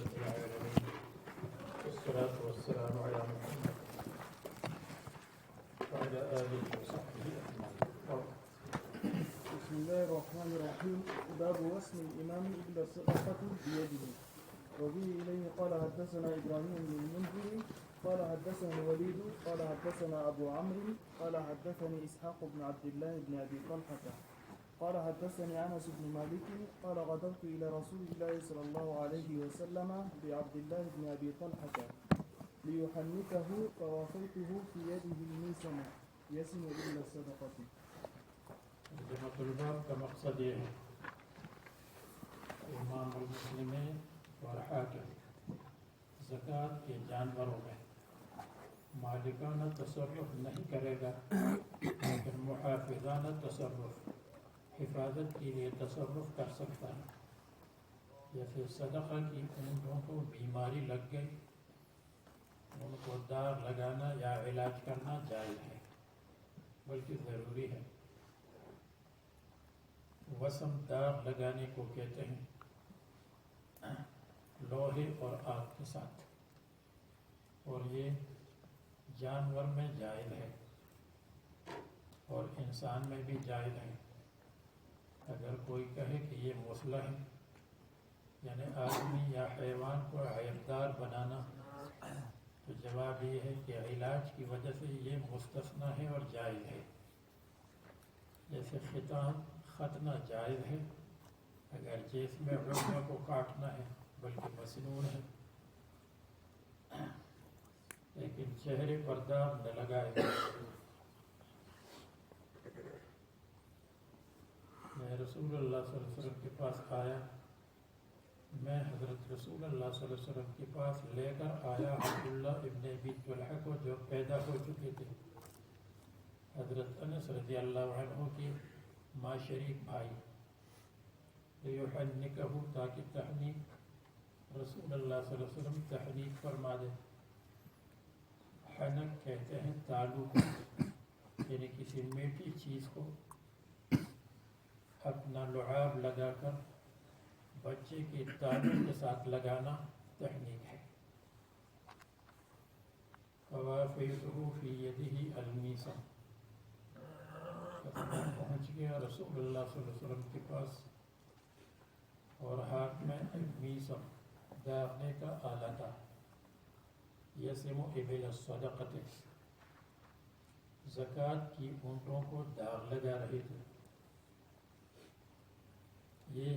رب العالمين والصلاة والسلام على محمد وعلى آله وصحبه أجمعين. بسم الله الرحمن الرحيم. باب وسم الإمام إلا الصدقة بيده. وبه إليه قال حدثنا إبراهيم بن المنذر قال حدثنا الوليد قال حدثنا أبو عمرو قال حدثني إسحاق بن عبد الله بن أبي طلحة قال حدثني أنس بن مالك قال غدرت إلى رسول الله صلى الله عليه وسلم بعبد الله بن أبي طلحة ليحنكه فوافيته في يده الميسم يسم إلا الصدقة. ترجمة الباب کا مقصد یہ ہے امام المسلمین اور حاکم زکوٰۃ کے جانوروں میں مالکانہ تصرف نہیں کرے گا لیکن محافظانہ تصرف حفاظت کے لیے تصرف کر سکتا ہے. جیسے صدقہ کی اونٹوں کو بیماری لگ گئی ان کو داغ لگانا یا علاج کرنا جائز ہے بلکہ ضروری ہے. وسم داغ لگانے کو کہتے ہیں لوہے اور آگ کے ساتھ، اور یہ جانور میں جائز ہے اور انسان میں بھی جائز ہے. اگر کوئی کہے کہ یہ مسلح ہے یعنی آدمی یا حیوان کو عیبدار بنانا، تو جواب یہ ہے کہ علاج کی وجہ سے یہ مستثنی ہے اور جائز ہے. جیسے ختنہ جائز ہے اگر جسم میں عضو کو کاٹنا ہے بلکہ مسنون ہے، لیکن چہرے پر داغ نہ لگائے. میں رسول اللہ صلی اللہ علیہ وسلم کے پاس آیا، میں حضرت رسول اللہ صلی اللہ علیہ وسلم کے پاس لے کر آیا عبداللہ ابن ابی طلحہ کو جو پیدا ہو چکے تھے، حضرت انس رضی اللہ عنہ کی ماں شریک بھائی، لیحنکہ تاکہ تحنیک رسول اللہ صلی اللہ علیہ وسلم تحنیک فرما دے. حنک کہتے ہیں تالو کو، یعنی کسی میٹھی چیز کو اپنا لعاب لگا کر بچے کے تالو کے ساتھ لگانا تحنیک ہے. فوافیتہ فی یدہ المیسم، پہنچ گیا رسول اللہ صلی اللہ علیہ وسلم کے پاس اور ہاتھ میں میسم داغنے کا آلہ تھا. یسم ابل الصدقۃ، زکوٰۃ کی اونٹوں کو داغ لگا رہے تھے. یہ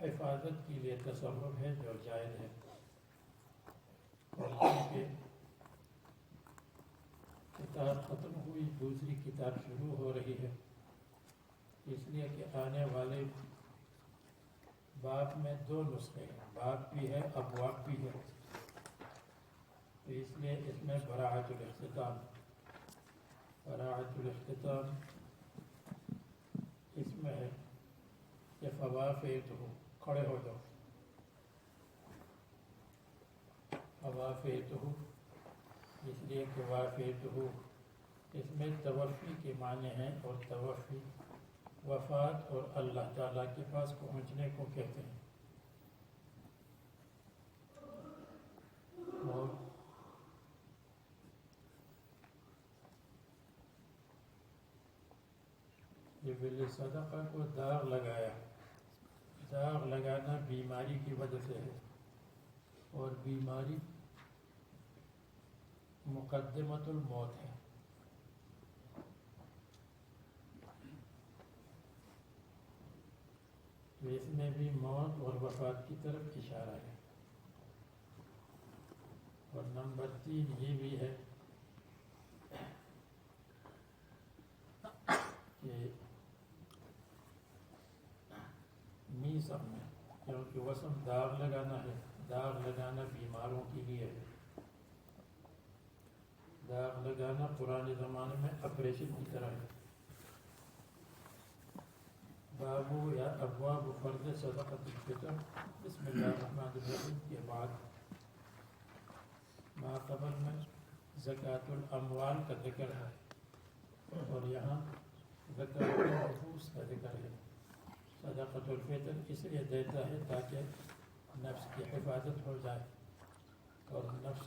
حفاظت کے لیے تصرف ہے جو جائز ہے. کتاب ختم ہوئی، دوسری کتاب شروع ہو رہی ہے، اس لیے کہ آنے والے باب میں 2 نسخے ہیں، باب بھی ہے ابواب بھی ہے، تو اس لیے اس میں براعت الاختتام اس میں ہے کہ فوافیتہ، کھڑے ہو جاؤ، فوافیتہ اس لیے کہ وافیتہ اس میں توفی کے معنی ہیں، اور توفی وفات اور اللہ تعالیٰ کے پاس پہنچنے کو کہتے ہیں. اور یہ بل صدقہ کو داغ لگایا، داغ لگانا بیماری کی وجہ سے ہے، اور بیماری مقدمۃ الموت ہے. تو اس میں بھی موت اور وفات کی طرف اشارہ ہے. اور نمبر 3 یہ بھی ہے کہ میسم میں، کیونکہ وسم داغ لگانا ہے، داغ لگانا بیماروں کے لیے ہے. داغ لگانا پرانے زمانے میں آپریشن کی طرح ہے. بابو یا ابواب فرض صدقۃ الفطر. بسم اللہ الرحمن الرحیم کے بعد ما قبل میں زکوٰۃ الاموال کا ذکر ہے، اور یہاں زکوٰۃ النفوس کا ذکر ہے. صدقۃ الفطر اس لیے دیتا ہے تاکہ نفس کی حفاظت ہو جائے اور نفس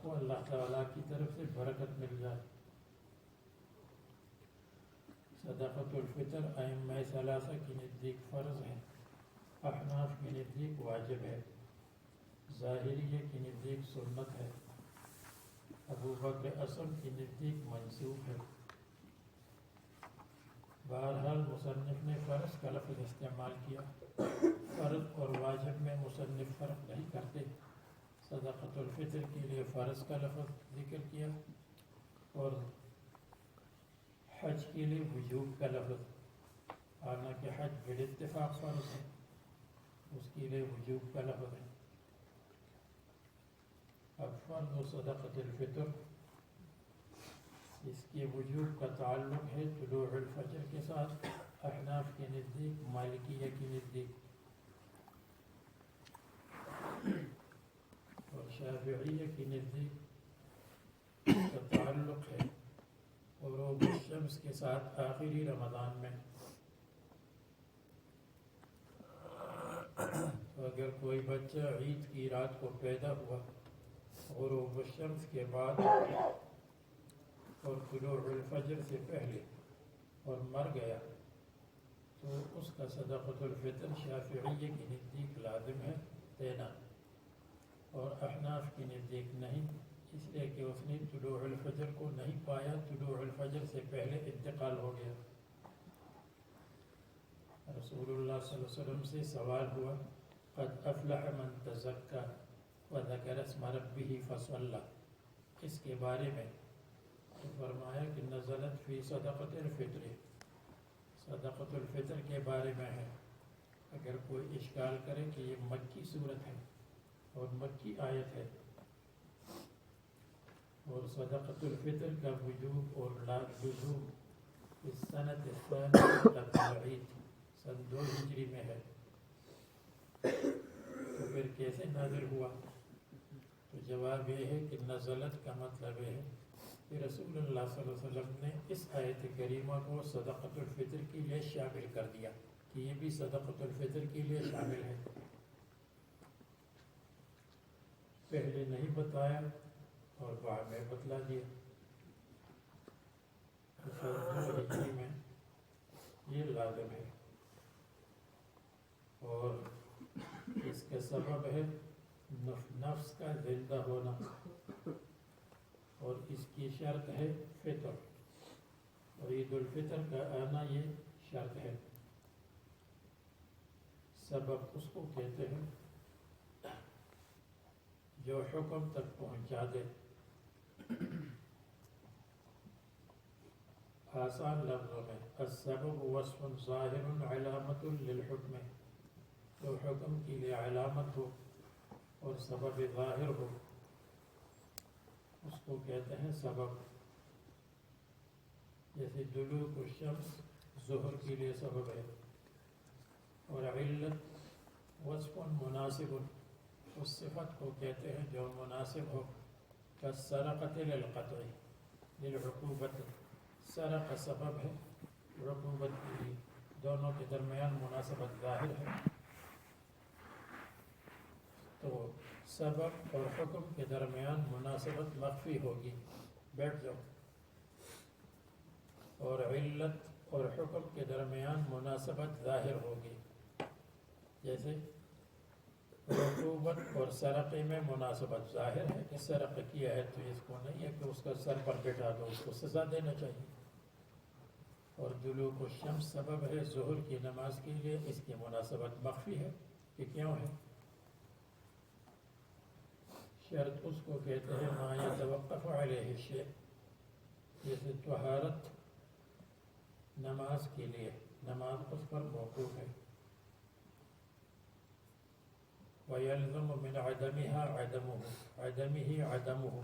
کو اللہ تعالیٰ کی طرف سے برکت مل جائے۔ صدقۃ الفطر ائمہ ثلاثہ کی نزدیک فرض ہے، احناف کی نزدیک واجب ہے، ظاہریہ کی نزدیک سنت ہے، ابو بکر اصم کی نزدیک منسوخ ہے۔ بہرحال مصنف نے فرض کا لفظ استعمال کیا۔ فرض اور واجب میں مصنف فرق نہیں کرتے۔ صدقۃ الفطر کے لیے فرض کا لفظ ذکر کیا اور حج کے لیے وجوب کا لفظ، حالانکہ حج بالاتفاق فرض ہے، اس کے لیے وجوب کا لفظ ہے۔ اب فرض و صدقۃ الفطر، اس کے وجوب کا تعلق ہے طلوع الفجر کے ساتھ، احناف کے نزدیک، مالکیہ کے نزدیک اور شافعیہ کے نزدیک کا تعلق ہے غروب الشمس کے ساتھ آخری رمضان میں۔ تو اگر کوئی بچہ عید کی رات کو پیدا ہوا غروب الشمس کے بعد اور طلوع الفجر سے پہلے اور مر گیا تو اس کا صدقۃ الفطر شافعیہ کی نزدیک لازم ہے دینا، اور احناف کی نزدیک نہیں، اس لیے کہ اس نے طلوع الفجر کو نہیں پایا، طلوع الفجر سے پہلے انتقال ہو گیا۔ رسول اللہ صلی اللہ علیہ وسلم سے سوال ہوا قد افلح من تزکا وذکر اسم ربہ فصلی، اس کے بارے میں تو فرمایا کہ نزلت فی صدقۃ الفطر، صدقۃ الفطر کے بارے میں ہے۔ اگر کوئی اشکال کرے کہ یہ مکی صورت ہے اور مکی آیت ہے، اور صدقۃ الفطر کا وجوب اور لزوم اس سنت الثانیہ قبل العید، سن 2 ہجری میں ہے، تو پھر کیسے نازل ہوا؟ تو جواب یہ ہے کہ نزلت کا مطلب ہے کہ رسول اللہ صلی اللہ علیہ وسلم نے اس آیت کریمہ کو صدقۃ الفطر کے لیے شامل کر دیا کہ یہ بھی صدقۃ الفطر کے لیے شامل ہے، پہلے نہیں بتایا اور بعد میں بتلا دیا۔ تو 2 ہجری میں یہ لازم ہے، اور اس کا سبب ہے نفس کا زندہ ہونا، اور اس کی شرط ہے فطر، اور عید الفطر کا آنا یہ شرط ہے۔ سبب اس کو کہتے ہیں جو حکم تک پہنچا دے۔ آسان لفظوں میں السبب وصف ظاہر علامت للحکم، جو حکم کے لیے علامت ہو اور سبب ظاہر ہو اس کو کہتے ہیں سبب۔ جیسے دلوک الشمس ظہر کے لیے سبب ہے، اور علت وصف مناسب اس صفت کو کہتے ہیں جو مناسب ہو، کالسرقۃ للقطع للعقوبۃ، سرق سبب ہے، عقوبت کے لیے، دونوں کے درمیان مناسبت ظاہر ہے، تو سبب اور حکم کے درمیان مناسبت مخفی ہوگی، بیٹھ جاؤ، اور علت اور حکم کے درمیان مناسبت ظاہر ہوگی۔ جیسے عقوبت اور سرقے میں مناسبت ظاہر ہے کہ سرقہ کیا ہے تو اس کو نہیں ہے کہ اس کا سر پر بٹھا دو، اس کو سزا دینا چاہیے، اور دلوک الشمس سبب ہے ظہر کی نماز کے لیے، اس کی مناسبت مخفی ہے کہ کیوں ہے۔ شرط اس کو کہتے ہیں ما یتوقف علیہ الشیء، جیسے طہارت نماز کے لیے، نماز اس پر موقوف ہے۔ وَيَلْزَمُ مِنْ عَدَمِهَا عَدَمُهُ، عَدَمِهِ عَدَمُهُ،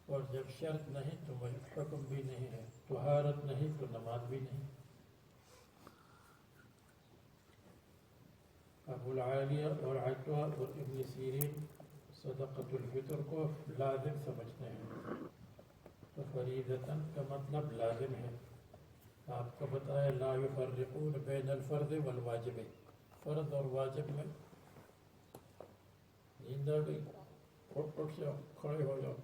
اور جب شرط نہیں تو حکم بھی نہیں ہے، طہارت نہیں تو نماز بھی نہیں۔ ابو العالیہ اور عطا اور ابن سیرین صدقۃ الفطر کو لازم سمجھتے ہیں، تو فریضتاً کا مطلب لازم ہے، آپ کو بتایا لا یفرقون بین الفرد والواجب، فرد اور واجب میں نیند آ گئی، اٹھ جاؤ، کھڑے ہو جاؤ.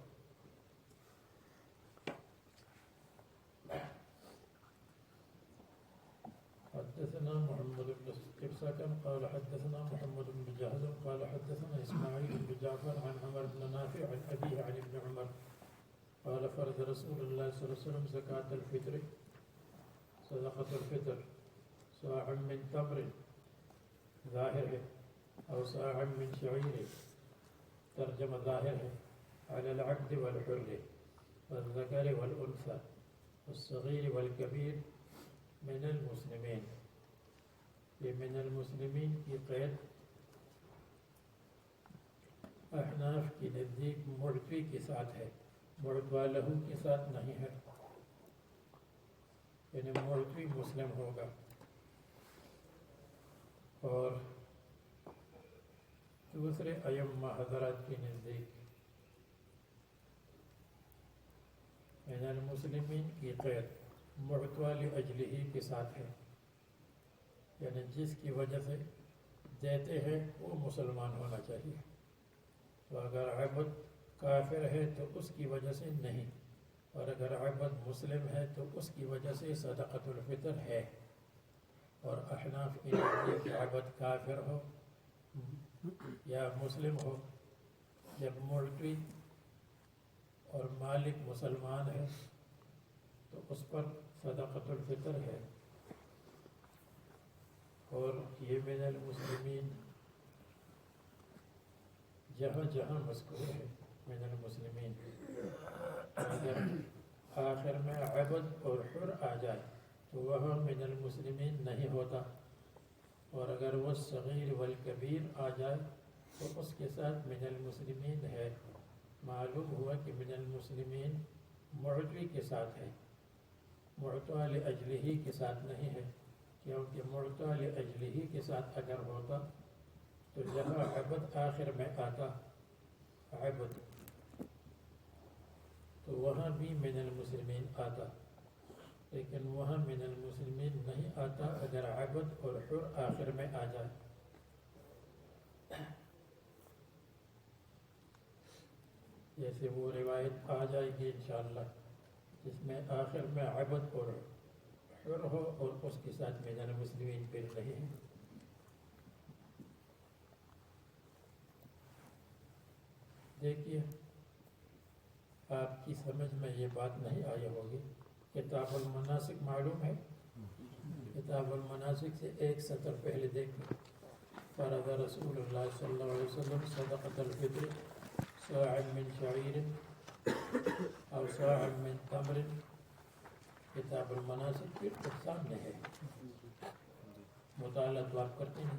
حدثنا محمد بن سكن قال حدثنا محمد بن جهز قال حدثنا إسماعيل بن جعفر عن عمر بن نافع عن أبيه عن ابن عمر قال فرض رسول الله صلى الله عليه وسلم زكاة الفطر صدقة الفطر صاع من تمر ظاهر ہے أو صاع من شعير ترجمة ظاهر ہے على العبد والحر والذكر والأنثى والصغير والكبير من المسلمین. یہ من المسلمین کی قید احناف کی نزدیک معتوی کے ساتھ ہے، معتوی لہو کے ساتھ نہیں ہے، یعنی معتوی مسلم ہوگا. اور دوسرے ائمہ حضرات کی نزدیک من المسلمین کی قید معتوی لاجلہ کے ساتھ ہے، یعنی جس کی وجہ سے دیتے ہیں وہ مسلمان ہونا چاہیے. تو اگر عبد کافر ہے تو اس کی وجہ سے نہیں، اور اگر عبد مسلم ہے تو اس کی وجہ سے صدقۃ الفطر ہے. اور احناف کے نزدیک عبد کافر ہو یا مسلم ہو، جب معتوی اور مالک مسلمان ہے تو اس پر صدقۃ الفطر ہے. اور یہ من المسلمین جہاں جہاں مذکور ہے من المسلمین، اگر آخر میں عبد اور حر آ جائے تو وہ من المسلمین نہیں ہوتا، اور اگر وہ صغیر والکبیر آ جائے تو اس کے ساتھ من المسلمین ہے. معلوم ہوا کہ من المسلمین معتوی کے ساتھ ہے، معتوی لاجلہ کے ساتھ نہیں ہے، کیونکہ معتوی لاجلہ کے ساتھ اگر ہوتا تو جہاں عبد آخر میں آتا عبد تو وہاں بھی من المسلمین آتا، لیکن وہاں من المسلمین نہیں آتا اگر عبد اور حر آخر میں آ جائے. جیسے وہ روایت آ جائے گی انشاءاللہ جس میں آخر میں عبد اور حر ہو اور اس کے ساتھ من المسلمین پھر نہیں ہے. دیکھیے آپ کی سمجھ میں یہ بات نہیں آئی ہوگی. کتاب المناسک معلوم ہے؟ کتاب المناسک سے ایک سطر پہلے دیکھیں. فرض رسول اللہ صلی اللہ علیہ وسلم صدقۃ الفطر صاع من شعیر او صاع من تمر. کتاب المناسک پھر سامنے ہے، مطالعہ تو آپ کرتے ہیں.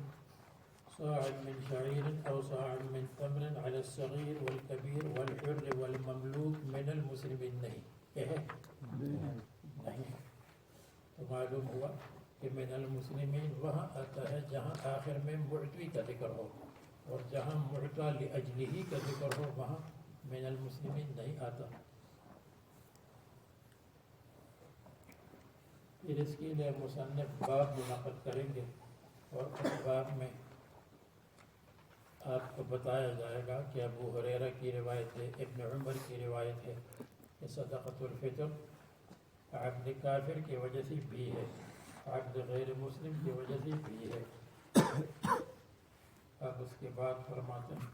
صاع من شعیر او صاع من تمر على الصغیر والکبیر والحر والمملوک من المسلمین نہیں، یہ ہے نہیں. تو معلوم ہوا کہ من المسلمین وہاں آتا ہے جہاں آخر میں معتوی کا ذکر ہو، اور جہاں معتوی لاجلہ کا ذکر ہو وہاں من المسلمین نہیں آتا. پھر اس کے لیے مصنف باب منعقد کریں گے، اور اس باب میں آپ کو بتایا جائے گا کہ ابو ہریرہ کی روایت ہے، ابن عمر کی روایت ہے کہ صدقۃ الفطر عبد کافر کی وجہ سے بھی ہے، عبد غیر مسلم کی وجہ سے بھی ہے. اب اس کے بعد فرماتے ہیں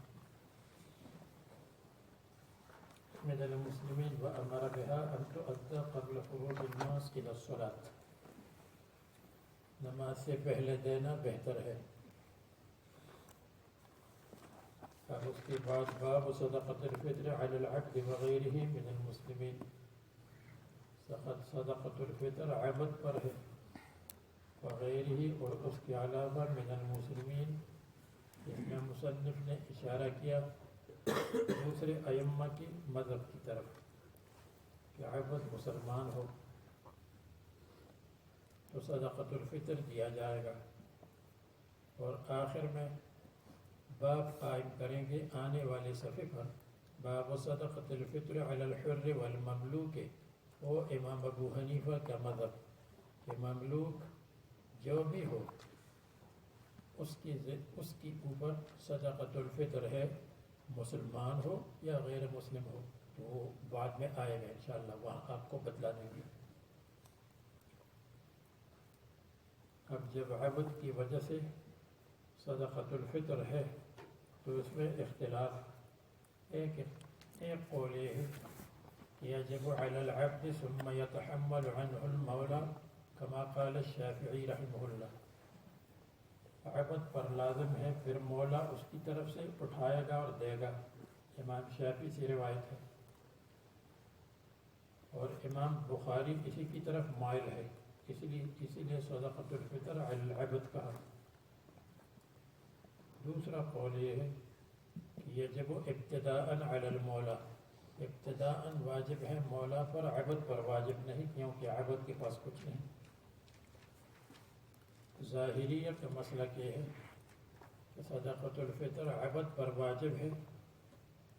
من المسلمین وامر بها ان تؤدى قبل خروج الناس الى الصلاة. نماز سے پہلے دینا بہتر ہے. اب اس کے بعد باب صدقۃ الفطر علی العبد وغیرہ من المسلمین. صدقۃ الفطر عبد پر ہے وغیرہ اور اس کے علاوہ من المسلمین. اس میں مصنف نے اشارہ کیا دوسرے ائمہ کی مذہب کی طرف کہ عبد مسلمان ہو تو صدقۃ الفطر دیا جائے گا. اور آخر میں باب قائم کریں گے آنے والے صفحے پر، باب صدقۃ الفطر علی الحر والمملوک. وہ امام ابو حنیفہ کا مذہب کہ مملوک جو بھی ہو اس کی اوپر صدقۃ الفطر ہے، مسلمان ہو یا غیر مسلم ہو، تو وہ بعد میں آئے گا انشاءاللہ، وہاں آپ کو بتلا دیں گے۔ اب جب عبد کی وجہ سے صدقۃ الفطر ہے تو اس میں اختلاف، ایک قول یہ ہے کہ یجب علی العبد ثم يتحمل عنه المولى كما قال الشافعی رحمہ اللہ، عبد پر لازم ہے پھر مولا اس کی طرف سے اٹھائے گا اور دے گا، امام شافعی سے روایت ہے، اور امام بخاری اسی کی طرف مائل ہے، اسی لیے صدقۃ الفطر علی العبد کہا۔ دوسرا قول یہ ہے کہ یجب ابتداء علی المولا، ابتداء واجب ہے مولا پر، عبد پر واجب نہیں، کیونکہ عبد کے پاس کچھ نہیں۔ ظاہریہ کا مسلک یہ ہے کہ صدقۃ الفطر عبد پر واجب ہے،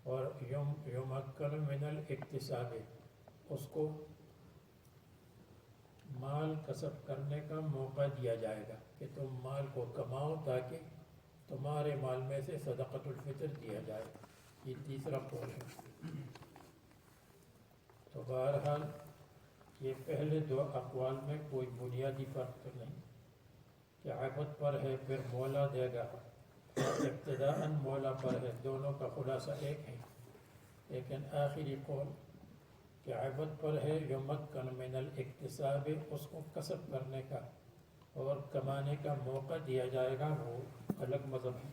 اور یمکن من الاکتساب، اس کو مال کسب کرنے کا موقع دیا جائے گا کہ تم مال کو کماؤ تاکہ تمہارے مال میں سے صدقۃ الفطر دیا جائے، یہ تیسرا قول ہے۔ تو بہرحال یہ پہلے دو اقوال میں کوئی بنیادی فرق تو نہیں کہ عبد پر ہے پھر مولا دے گا، اور ابتداءً مولا پر ہے، دونوں کا خلاصہ ایک ہے، لیکن آخری قول کہ عبد پر ہے یمکن من الاکتساب، اس کو کسب کرنے کا اور کمانے کا موقع دیا جائے گا، وہ الگ مذہب ہے۔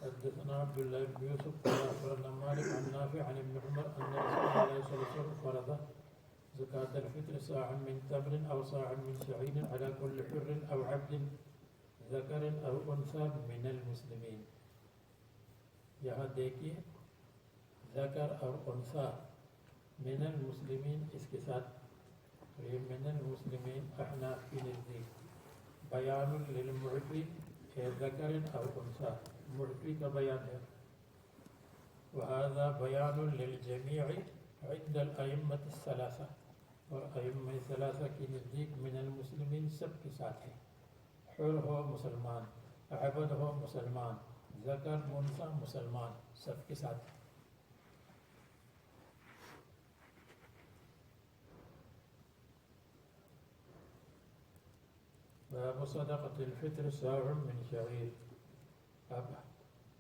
حدثنا عبد الله بن يوسف قال أخبرنا مالك عن نافع عن ابن عمر أن رسول الله صلى الله عليه وسلم فرض زكاة الفطر صاعا من تمر أو صاعا من شعير على كل حر أو عبد ذكر أو أنثى من المسلمين۔ یہاں دیکھیے ذکر اور انثى من المسلمین، اس کے ساتھ یہ من المسلمین احناف کی نزدیک بیان للمعطی ذکر او انثى، معطی کا بیان ہے، وهذا بیان للجمیع عند الائمة الثلاثة، اور ائمہ ثلاثہ کی نزدیک من المسلمین سب کے ساتھ ہے، حر ہو مسلمان، عبد ہو مسلمان، ذکر انثى مسلمان، سب کے ساتھ ہے۔ باب صدقۃ الفطر صاع من شعیر۔ اب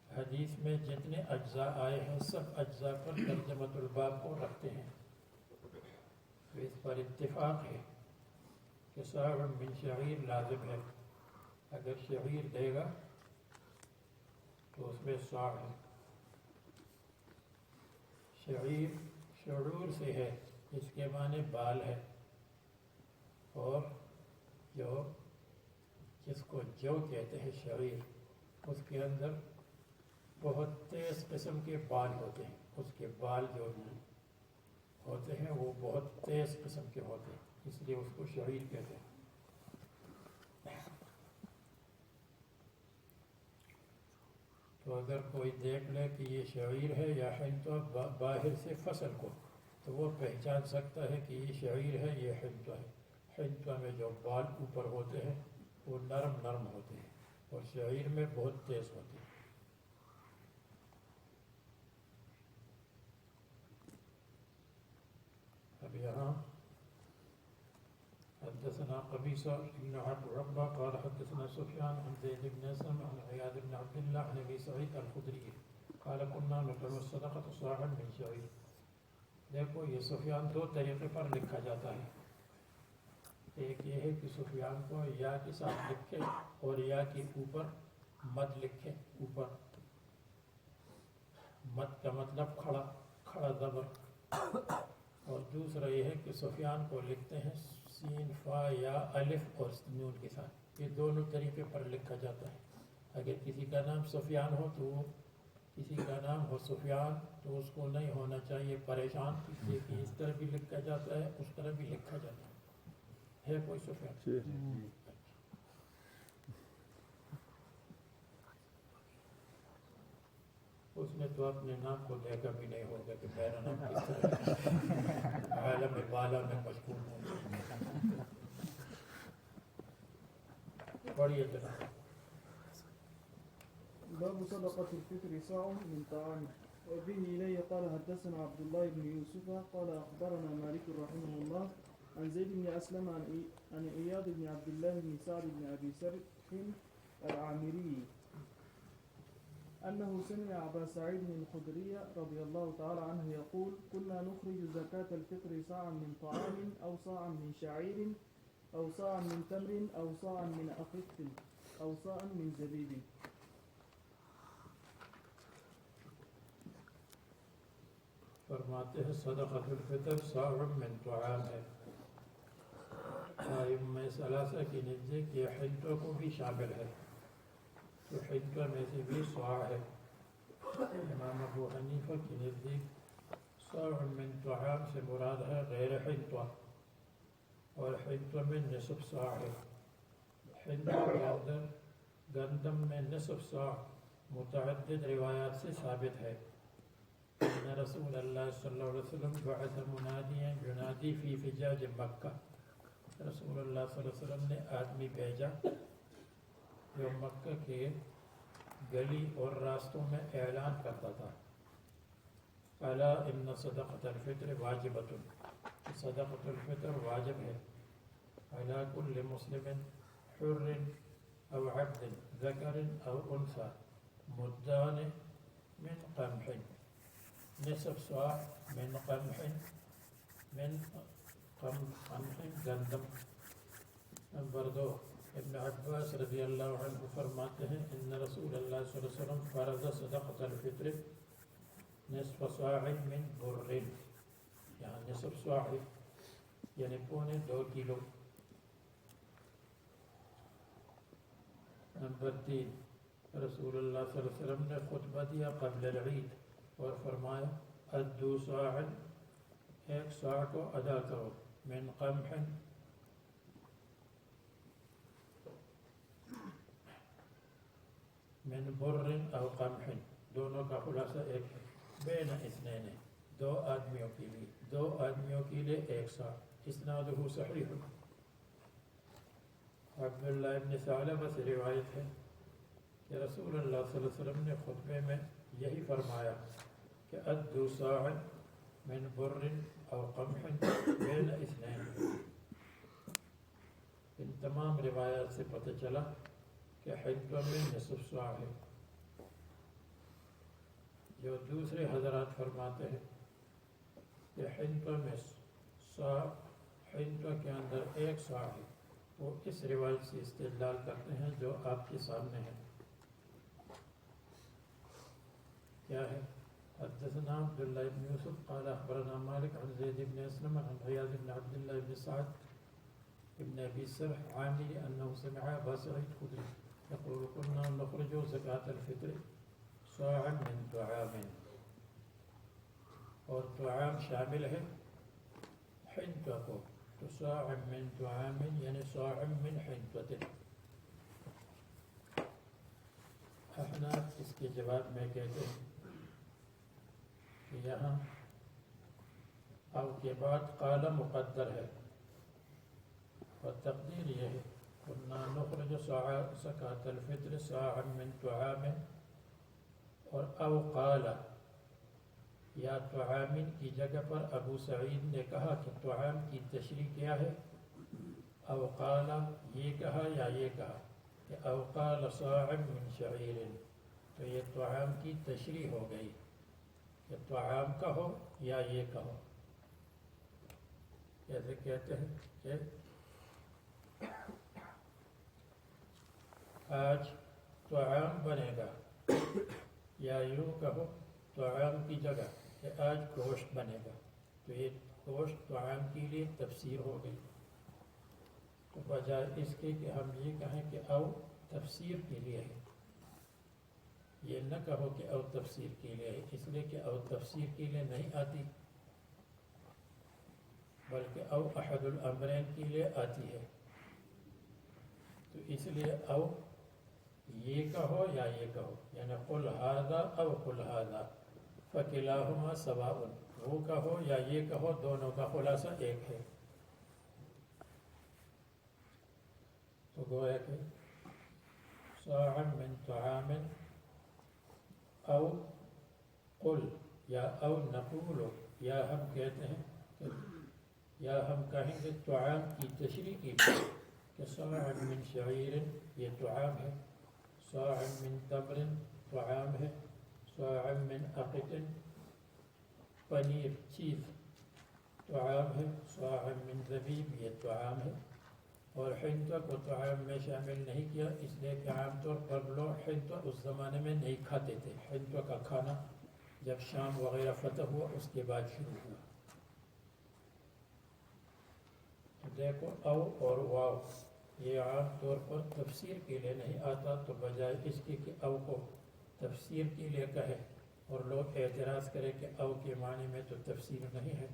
حدیث میں جتنے اجزاء آئے ہیں سب اجزاء پر ترجمۃ الباب کو رکھتے ہیں، اس پر اتفاق ہے کہ صاع من شعیر لازم ہے، اگر شعیر دے گا تو اس میں صاع ہے۔ شعیر شعور سے ہے، اس کے معنی بال ہے، اور جس کو جو کہتے ہیں شعیر، اس کے اندر بہت تیز قسم کے بال ہوتے ہیں، اس کے بال جو ہوتے ہیں وہ بہت تیز قسم کے ہوتے ہیں، اس لیے اس کو شعیر کہتے ہیں۔ تو اگر کوئی دیکھ لے کہ یہ شعیر ہے یا حنطہ باہر سے فصل کو، تو وہ پہچان سکتا ہے کہ یہ شعیر ہے، یہ حنطہ ہے۔ حنطہ میں جو بال اوپر ہوتے ہیں وہ نرم نرم ہوتے ہیں، اور شعیر میں بہت تیز ہوتے ہیں۔ اب یہاں حدثنا قبيصة بن عقبة قال حدثنا سفيان عن زيد بن أسلم عن عياض بن عبد الله عن أبي سعيد الخدري قال كنا نطعم الصدقة صاعا من شعير۔ دیکھو یہ سفیان دو طریقے پر لکھا جاتا ہے، ایک یہ ہے کہ سفیان کو یا کے ساتھ لکھے اور یا کے اوپر مد لکھے، اوپر مد کا مطلب کھڑا زبر، اور دوسرا یہ ہے کہ سفیان کو لکھتے ہیں سین فا یا الف اور نون کے ساتھ، یہ دونوں طریقے پر لکھا جاتا ہے۔ اگر کسی کا نام سفیان ہو تو کسی کا نام ہو سفیان تو اس کو نہیں ہونا چاہیے پریشان، اس لیے کہ اس طرح بھی لکھا جاتا ہے اس طرح بھی لکھا جاتا ہے کوئی سفیان؟ اس نے تو اپنے نام کو دیکھا بھی نہیں ہوگا کہ میرا نام کس طرح عالم بالا میں مشغول ہوں. پڑھیے جناب. باب صدقة الفطر صاع من طعام. وبه إليه قال حدثنا عبد الله بن يوسف قال أخبرنا مالك رحمه الله عن زيد بن أسلم عن إياد بن عبد الله بن سعد بن أبي سرح العامري أنه سمع أبا سعيد الخدري رضي الله تعالى عنه يقول كنا نخرج زكاة الفطر صاعا من طعام أو صاعا من شعير أو صاعا من تمر أو صاعا من أخف أو صاعا من زبيب. فرماتے ہیں صدقۃ الفطر صاع من طعام ہے. ائمہ ثلاثہ کی نزدیک یہ حنطہ کو بھی شامل ہے، تو حنطہ میں سے بھی صاع ہے. امام ابو حنیفہ کی نزدیک صاع من طعام سے مراد ہے غیر حنطہ، اور حنطہ میں نصف صاع ہے. حنطہ کے اندر گندم میں نصف صاع متعدد روایات سے ثابت ہے. ان رسول اللہ صلی اللہ علیہ وسلم بعث منادیا ینادی فی فجاج مکہ. رسول اللہ صلی اللہ علیہ وسلم نے آدمی بھیجا جو مکہ کے گلی اور راستوں میں اعلان کرتا تھا، الا ان صدقۃ الفطر واجبۃ، صدقۃ الفطر واجب ہے، علی کل مسلم حر او عبد ذکر او انثى مدان من قمح، نصف صاع من قمح، من قمح گندم. نمبر 2، ابن عباس رضی اللہ عنہ فرماتے ہیں ان رسول اللہ صلی اللہ علیہ وسلم فرض صدقۃ الفطر نصف صاع من بر، یہاں نصف صاع یعنی 2.25 کلو. نمبر 3، رسول اللہ صلی اللہ علیہ وسلم نے خطبہ دیا قبل العید اور فرمایا ادو صاعا، 1 صاع کو ادا کرو، من قمح، من بر او قمح، دونوں کا خلاصہ ایک ہے، بین اثنین، 2 آدمیوں کے لیے، 2 آدمیوں کے لیے 1 صاع. اسنادہ صحیح. عبداللہ ابن ثعلبہ سے روایت ہے کہ رسول اللہ صلی اللہ علیہ وسلم نے خطبے میں یہی فرمایا کہ ادو صاعا من بر او قمح بین اثنین. ان تمام روایات سے پتہ چلا کہ حنطہ میں نصف صاع ہے. جو دوسرے حضرات فرماتے ہیں کہ حنطہ میں صاع، حنطہ کے اندر 1 صاع ہے، وہ اس روایت سے استدلال کرتے ہیں جو آپ کے سامنے ہے. کیا ہے؟ حدثنا عبداللہ بن یوسف قال اخبرنا مالک عن زید بن اسلم عن عیاض بن عبداللہ بن سعد بن ابی سرح عامری انه سمع ابا سعید خدری يقول كنا نخرج زکاة الفطر صاعا من طعام، اور طعام شامل ہے حنطہ کو، تو صاع من طعام یعنی صاع من حنطة. احناف اس کے جواب میں کہتے ہیں کہ یہاں او کے بعد قال مقدر ہے، اور تقدیر یہ ہے كنا نخرج زکاة الفطر صاعا من طعام، اور او قال یا طعام کی جگہ پر ابو سعید نے کہا کہ طعام کی تشریح کیا ہے، او قال یہ کہا یا یہ کہا کہ او قال صاع من شعیر، تو یہ طعام کی تشریح ہو گئی کہ طعام کہو یا یہ کہو. جیسے کہتے ہیں کہ آج طعام بنے گا، یا یوں کہو طعام کی جگہ کہ آج گوشت بنے گا، تو یہ گوشت طعام کے لیے تفسیر ہو گئی. تو بجائے اس کے کہ ہم یہ کہیں کہ او تفسیر کے لیے ہے، یہ نہ کہو کہ او تفسیر کے لیے ہے، اس لیے کہ او تفسیر کے لیے نہیں آتی، بلکہ او احد الامرین کے لیے آتی ہے. تو اس لیے او یہ کہو یا یہ کہو، یعنی قل ھذا او قل ھذا فکلاہما سواء، وہ کہو یا یہ کہو، دونوں کا خلاصہ ایک ہے۔ تو گویا کہ صاع من طعام او قل یا او نقول، یا ہم کہتے ہیں یا ہم کہیں گے طعام کی تشریح کی کہ صاع من شعیر یہ طعام ہے، صاع من تمر طعام ہے، صاع من عقد پنیر چیز طعام ہے، صاع من زبیب یہ طعام ہے۔ اور حنطہ کو طعام میں شامل نہیں کیا اس لیے کہ عام طور پر لوگ حنطہ اس زمانے میں نہیں کھاتے تھے۔ حنطہ کا کھانا جب شام وغیرہ فتح ہوا اس کے بعد شروع ہوا۔ دیکھو او اور واو یہ عام طور پر تفسیر کے لیے نہیں آتا، تو بجائے اس کے کہ او کو تفسیر کے لیے کہے اور لوگ اعتراض کرے کہ او کے معنی میں تو تفسیر نہیں ہے،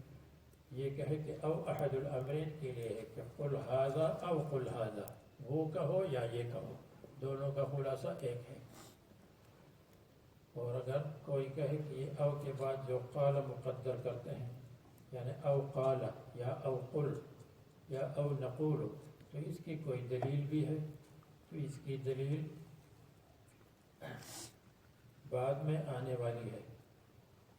یہ کہے کہ او احد الامرین کے لیے ہے کہ قل ھذا او قل ھذا، وہ کہو یا یہ کہو، دونوں کا خلاصہ ایک ہے۔ اور اگر کوئی کہے کہ یہ او کے بعد جو قال مقدر کرتے ہیں، یعنی او قال یا او قل یا او نقول، تو اس کی کوئی دلیل بھی ہے، تو اس کی دلیل بعد میں آنے والی ہے۔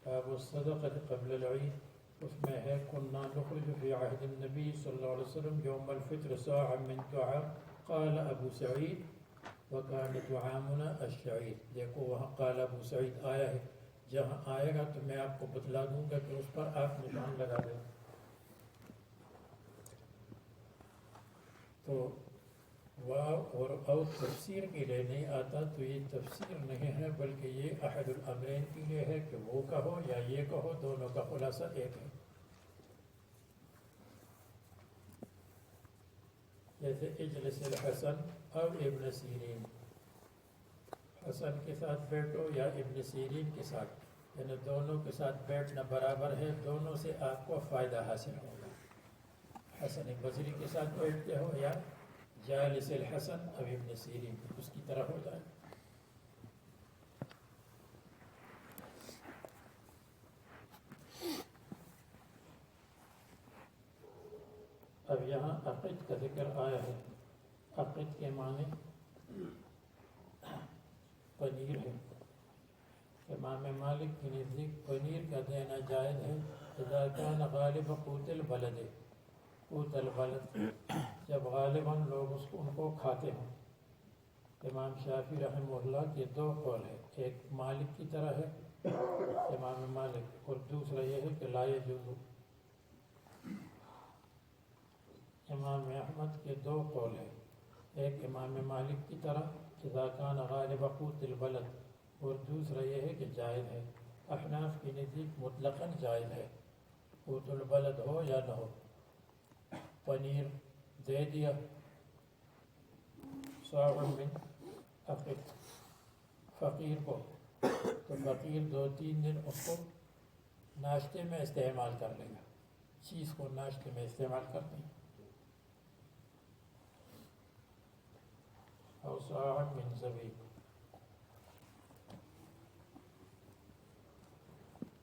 باب الصدقۃ قبل العید، اس میں ہے کنا نخرج فی عہد النبی صلی اللہ علیہ وسلم یوم الفطر صاعا من طعام، قال ابو سعید وکان طعامنا الشعیر۔ دیکھو وہاں قال ابو سعید آیا ہے، جہاں آئے گا تو میں آپ کو بتلا دوں گا کہ اس پر آپ نشان لگا دیں۔ تو واو اور او تفسیر کے لیے نہیں آتا، تو یہ تفسیر نہیں ہے بلکہ یہ احد الامرین کے لیے ہے کہ وہ کہو یا یہ کہو، دونوں کا خلاصہ ایک ہے۔ جیسے اجلس الحسن او ابن سیرین، حسن کے ساتھ بیٹھو یا ابن سیرین کے ساتھ، یعنی دونوں کے ساتھ بیٹھنا برابر ہے، دونوں سے آپ کو فائدہ حاصل ہوگا۔ حسن بصری کے ساتھ بیٹھتے ہو یا جالس الحسن اب ابن سیرین، اس کی طرح ہو جائے۔ اب یہاں عقد کا ذکر آیا ہے، عقد کے معنی پنیر ہے۔ امام مالک کے نزدیک پنیر کا دینا جائز ہے اذا کان غالب قوت البلد، قوت البلد جب غالباً لوگ ان کو کھاتے ہوں۔ امام شافعی رحمہ اللہ کے دو قول ہے، ایک مالک کی طرح ہے امام مالک، اور دوسرا یہ ہے کہ لا یجوز۔ امام احمد کے دو قول ہے، ایک امام مالک کی طرح اذا کان غالب قوت البلد، اور دوسرا یہ ہے کہ جائز ہے۔ احناف کی نزدیک مطلقاً جائز ہے، قوت البلد ہو یا نہ ہو۔ پنیر دے دیا صاع من عقد فقیر کو، تو فقیر 2-3 دن اس کو ناشتے میں استعمال کر لے گا، چیز کو ناشتے میں استعمال کرتے ہیں۔ اور صاع من زبیب۔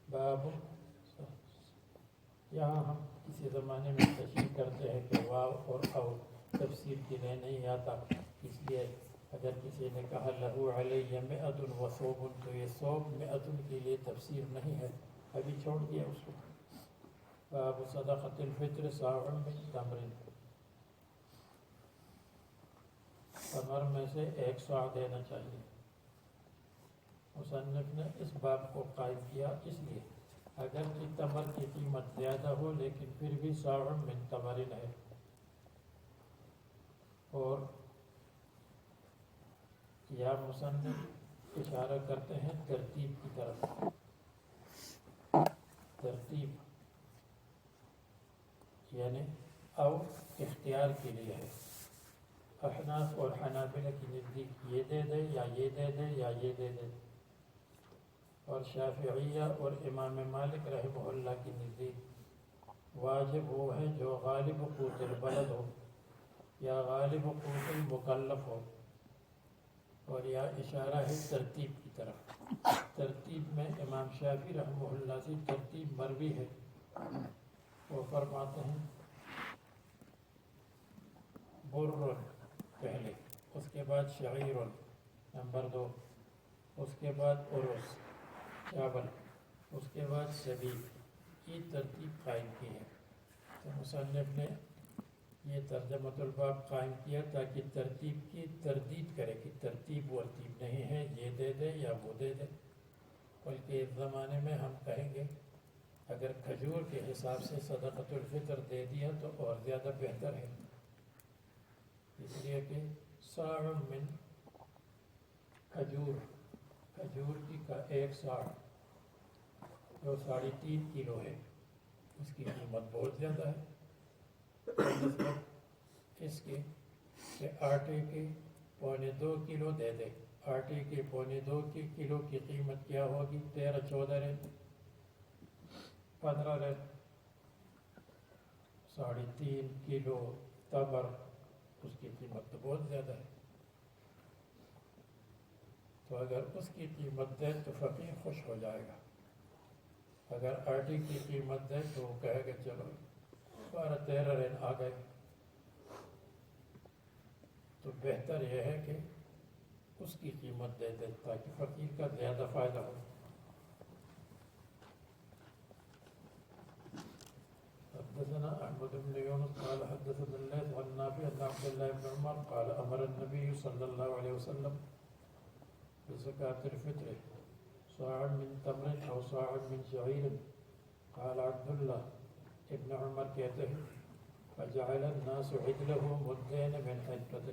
باب، یہاں ہم کسی زمانے میں تشریح کرتے ہیں کہ واو اور او تفسیر کے لیے نہیں آتا، اس لیے اگر کسی نے کہا لہو علیہ مئۃ و ثوب، تو یہ ثوب مئۃ کے لیے تفسیر نہیں ہے، ابھی چھوڑ دیا اس کو۔ باب صدقۃ الفطر صاع من تمر، تمر میں سے 1 صاع دینا چاہیے۔ مصنف نے اس باب کو قائم کیا اس لیے اگرچہ تمر کی قیمت زیادہ ہو لیکن پھر بھی صاع من تمر ہے، اور یا مصنف اشارہ کرتے ہیں ترتیب کی طرف، ترتیب یعنی او اختیار کے لیے ہے۔ احناف اور حنابلہ کی نزدیک یہ دے دے یا یہ دے دے یا یہ دے دے، اور شافعیہ اور امام مالک رحمہ اللہ کی نزدیک واجب وہ ہے جو غالب قوت البلد ہو یا غالب قوت المکلف ہو، اور یہاں اشارہ ہے ترتیب کی طرف. ترتیب میں امام شافعی رحمہ اللہ سے ترتیب مروی ہے. وہ فرماتے ہیں بر پہلے، اس کے بعد شعیر نمبر 2، اس کے بعد عرس چاول، اس کے بعد شبیب. یہ ترتیب قائم کی ہے. تو مصنف نے یہ ترجمۃ الباب قائم کیا تاکہ ترتیب کی تردید کرے کہ ترتیب ورتیب نہیں ہے، یہ دے دے یا وہ دے دے. بلکہ اس زمانے میں ہم کہیں گے اگر کھجور کے حساب سے صدقۃ الفطر دے دیا تو اور زیادہ بہتر ہے، اس لیے کہ صاع من کھجور کی کا 1 صاع جو 3.5 کلو ہے، اس کی قیمت بہت زیادہ ہے. نسبت اس کی کہ آٹے کے 2.25 کلو دے دے. آٹے کے 2.25 کلو کی قیمت کیا ہوگی؟ 13-14 رینٹ. 15 رینٹ. 3.5 کلو تبر، اس کی قیمت تو بہت زیادہ ہے. تو اگر اس کی قیمت دے تو فقیر خوش ہو جائے گا. اگر آٹے کی قیمت دے تو وہ کہے گا چلو 12-13 رین آ گئے. تو بہتر یہ ہے کہ اس کی قیمت دے دے تاکہ فقیر کا زیادہ فائدہ ہو. حدثنا احمد بن يونس قال حدثنا الليث عن نافع عن عبد الله بن عمر قال امر النبي صلى الله عليه وسلم بزكاة الفطر صاع من تمر او صاع من شعير. قال عبد الله ابن عمر کہتے ہیں فجعل الناس عدله مدين من حنطة.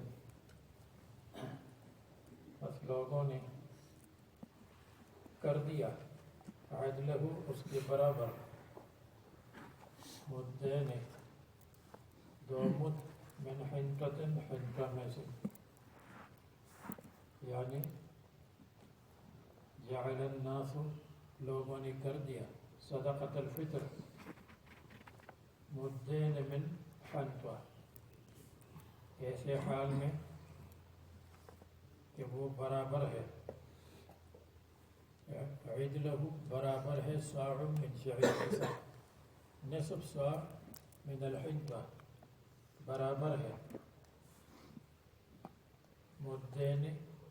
بس لوگوں نے کر دیا عدلہ اس کے برابر، مدین 2 مد من حنطة حنطہ میں سے، یعنی جعل الناس لوگوں نے کر دیا صدقۃ الفطر مدین من حنطہ، ایسے حال میں کہ وہ برابر ہے، عدلہ برابر ہے صاع من شعیر کے ساتھ. نصف صاع من الحنطہ برابر ہے مدین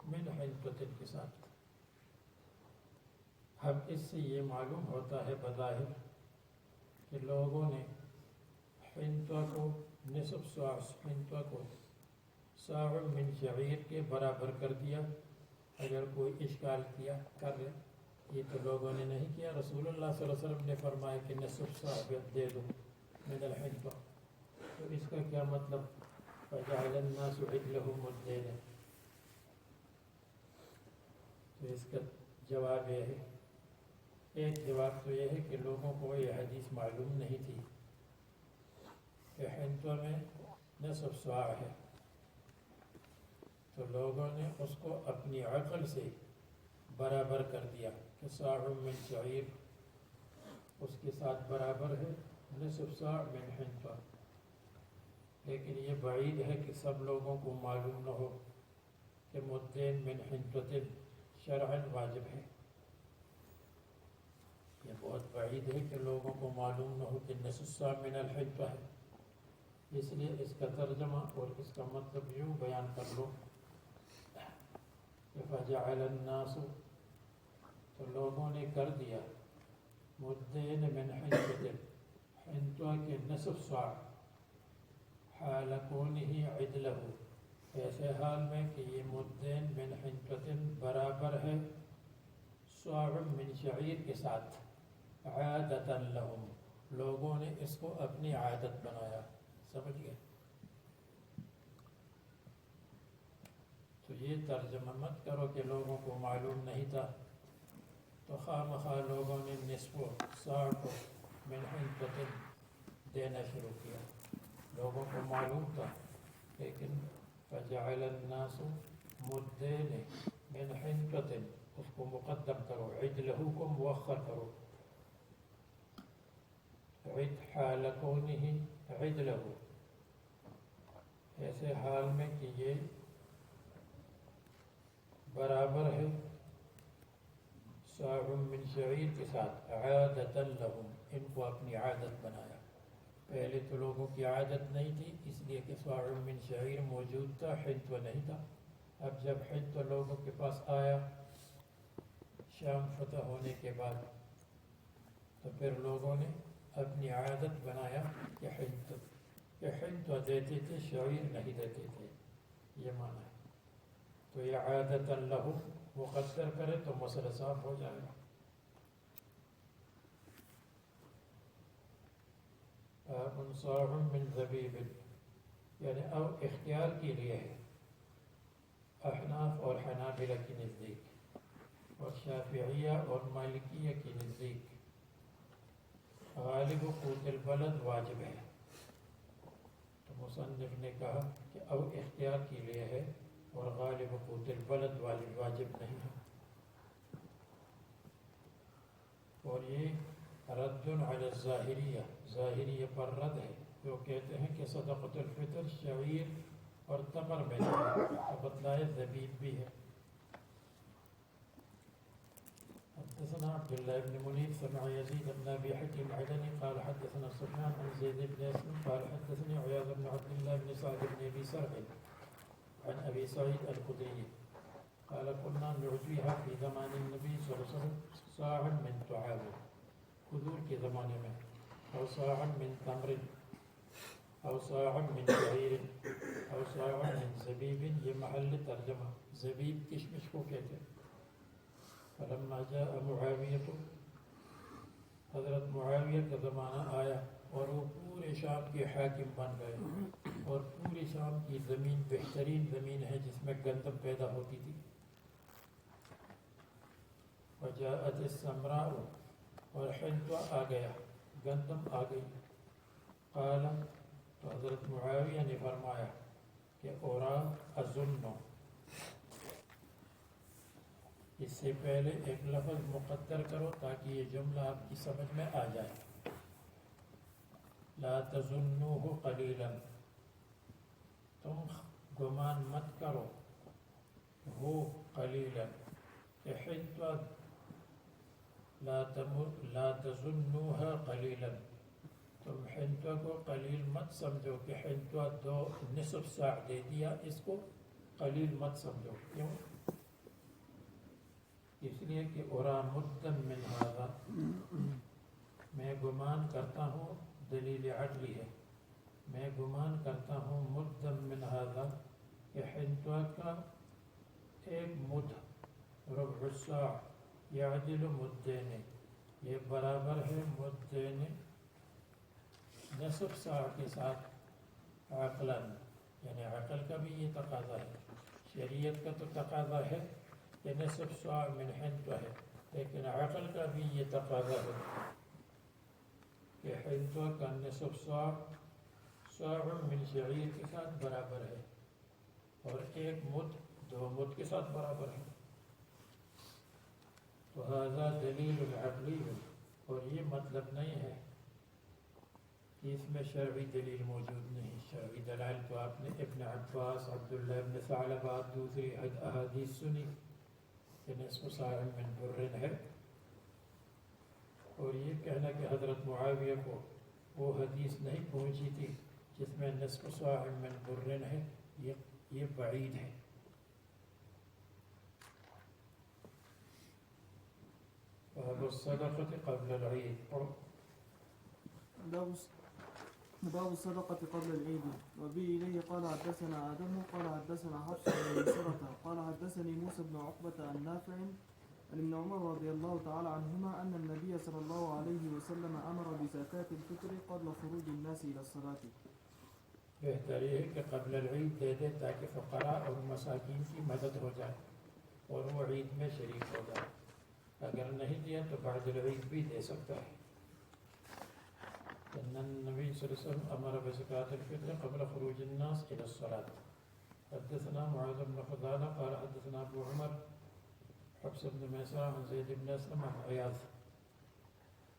من حنطة کے ساتھ. اب اس سے یہ معلوم ہوتا ہے بظاہر کہ لوگوں نے حنطہ کو نصف صاع حنطہ کو صاع من شعیر کے برابر کر دیا. اگر کوئی اشکال کیا کر لے یہ تو لوگوں نے نہیں کیا، رسول اللہ صلی اللہ علیہ وسلم نے فرمایا کہ نصف صاع دے دو من الحنطہ، تو اس کا کیا مطلب؟ فجعل الناس عدلہ مدین. تو اس کا جواب یہ ہے، ایک جواب تو یہ ہے کہ لوگوں کو یہ حدیث معلوم نہیں تھی کہ حنطہ میں نصف صاع ہے، تو لوگوں نے اس کو اپنی عقل سے برابر کر دیا کہ صاع من شعیر اس کے ساتھ برابر ہے نصف صاع من حنطہ. لیکن یہ بعید ہے کہ سب لوگوں کو معلوم نہ ہو کہ مدین من حنطة شرعاً واجب ہے. یہ بہت بعید ہے کہ لوگوں کو معلوم نہ ہو کہ نصف صاع من الحنطہ ہے. اس لیے اس کا ترجمہ اور اس کا مطلب یوں بیان کر لو کہ فجعل الناس، تو لوگوں نے کر دیا مدین من حنطة حنطہ کے نصف صاع حال کونہ عدلہ، ایسے حال میں کہ یہ مدین من حنطة برابر ہے صاع من شعیر کے ساتھ. عادۃ لہم، لوگوں نے اس کو اپنی عادت بنایا. سمجھ گئے؟ تو یہ ترجمہ مت کرو کہ لوگوں کو معلوم نہیں تھا تو خواہ مخواہ لوگوں نے نصف صاع کو من حنطة دینا شروع کیا. لوگوں کو معلوم تھا لیکن فجعل الناس مدین من حنطة اس کو مقدم کرو، عدلہ کو مؤخر کرو. حال کونہ عدلہ، ایسے حال میں کہ یہ برابر ہے صاع من شعیر کے ساتھ عادتا لہم، ان کو اپنی عادت بنایا. پہلے تو لوگوں کی عادت نہیں تھی، اس لیے کہ صاع من شعیر موجود تھا، حنطہ نہیں تھا. اب جب حنطہ لوگوں کے پاس آیا شام فتح ہونے کے بعد، تو پھر لوگوں نے اپنی عادت بنایا کہ حنطہ دیتے تھے، شعیر نہیں دیتے تھے. یہ معنی ہے. تو یہ عادتا لہم مقدر کرے تو مسئلہ صاف ہو جائے گا. صاع من زبیب، یعنی اب اختیار کے لیے ہے احناف اور حنابلہ کے نزدیک، اور شافعیہ اور مالکیہ کے نزدیک غالب قوت البلد واجب ہے. تو مصنف نے کہا کہ اب اختیار کے لیے ہے اور غالب قوت البلد واجب نہیں ہے. اور یہ رد علی الظاہریہ، ظاہریہ پر رد ہے جو کہتے ہیں کہ صدقۃ الفطر شعیر اور تمر میں ہے، تو بتلائے زبیب بھی ہے. حدثنا عبد الله بن منيب سمع يزيد بن ابي حكيم العدني قال حدثنا سفيان عن زيد بن اسلم قال حدثني عياض بن عبد الله بن سعد بن ابي سرح عن ابي سعيد الخدري قال كنا نعطيها في زمان النبي صلى الله عليه وسلم صاعا من طعام، حضور کے زمانے میں، او صاعا من تمر او صاعا من شعیر او صاعا من زبیب. یہ محل ترجمہ. زبیب کشمش کو کہتے ہیں. فلما جاء معاویہ، حضرت معاویہ کا زمانہ آیا اور وہ پورے شام کے حاکم بن گئے، اور پوری شام کی زمین بہترین زمین ہے جس میں گندم پیدا ہوتی تھی. وجاءت السمراء، اور حنطہ آ گیا، گندم آ گئی. قال، تو حضرت معاویہ نے فرمایا کہ اورا اظنو، اس سے پہلے ایک لفظ مقدر کرو تاکہ یہ جملہ آپ کی سمجھ میں آ جائے. لا تظنوه قلیلا، تم گمان مت کرو ہو قلیلا، کہ حنطہ لا تظنوها قلیلا، تم حنطہ کو قلیل مت سمجھو کہ حنطہ 2 نصف ساع دے دیا، اس کو قلیل مت سمجھو. کیوں؟ اس لیے کہ اورا مدن من ھذا، میں گمان کرتا ہوں، دلیل عدلی ہے، میں گمان کرتا ہوں مدن من ھذا کہ حنطہ کا ایک مد، ربع الساع یعدل مدین، یہ برابر ہے مدین نصف ساع کے ساتھ عقلاً، یعنی عقل کا بھی یہ تقاضا ہے، شریعت کا تو تقاضا ہے کہ نصف ساع من حنطہ ہے، لیکن عقل کا بھی یہ تقاضا ہے کہ حنطہ کا نصف ساع ساع من شعیر کے ساتھ برابر ہے، اور ایک مد 2 مد کے ساتھ برابر ہے. تو ھذا دلیل عقلی ہے، اور یہ مطلب نہیں ہے کہ اس میں شرعی دلیل موجود نہیں. شرعی دلائل تو آپ نے ابن عباس، عبداللہ ابن ثعلبہ، دوسری احادیث سنی کہ نصف ساع من بر ہے. اور یہ کہنا کہ حضرت معاویہ کو وہ حدیث نہیں پہنچی تھی جس میں نصف ساع من بر ہے، یہ بعید ہے. باب الصدقة قبل العيد. باب الصدقة قبل العيد. وبه إليه قال حدثنا آدم قال حدثنا حفص بن مسرة قال حدثني موسى بن عقبة عن نافع عن ابن عمر رضي الله تعالى عنهما أن النبي صلى الله عليه وسلم أمر بزكاة الفطر قبل خروج الناس إلى الصلاة. بہتر یہ ہے کہ قبل العید دے دے تاکہ فقراء اور مساکین کی مدد ہو جائے اور وہ عید میں شریک ہو جائے. اگر نہیں دیا تو بعد العید بھی دے سکتا ہے. ان النبی صلی اللہ علیہ وسلم امر بزکاة الفطر قبل خروج الناس الى الصلاة. حدثنا معاذ بن فضالة قال حدثنا ابو عمر حفص بن میسرہ عن زید بن اسلم عن عیاض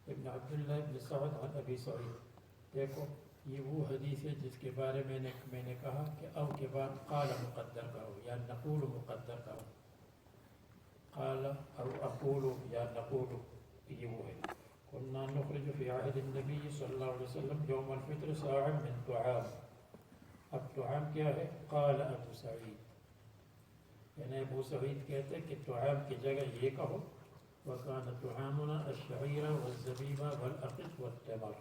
ابن عبداللہ بن سعد عن ابی سعید. دیکھو یہ وہ حدیث ہے جس کے بارے میں نے کہا کہ او کے بعد قال مقدر کرو یا نقول مقدر کرو. قال أو أقول یا نقول یہ وہ ہے. كنا نخرج في عهد النبي صلى الله عليه وسلم يوم الفطر صاعا من طعام. اب طعام کیا ہے؟ قال ابو سعید، یعنی ابو سعید کہتے کہ طعام کی جگہ یہ کہو وَكَانَ طُعَامُنَا الشَّعِيرَ وَالزَّبِيبَ وَالْأَقِطْ وَالتَّمَرُ.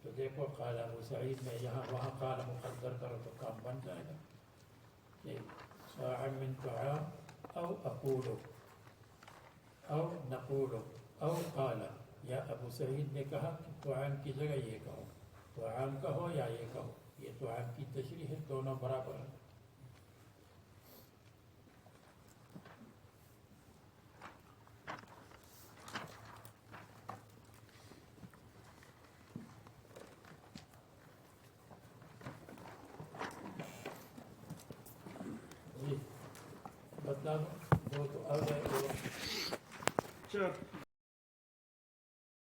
تو دیکھو قال ابو سعید میں یہاں وہاں قال مقدر کرو تو کام بن جائے گا کہ صاع من طعام او اقول او نقول او قال، یا ابو سعید نے کہا کہ طعام کی جگہ یہ کہو، طعام کہو یا یہ کہو. یہ طعام کی تشریح ہے، دونوں برابر ہیں. جی بتا دو تو آ جائے. چل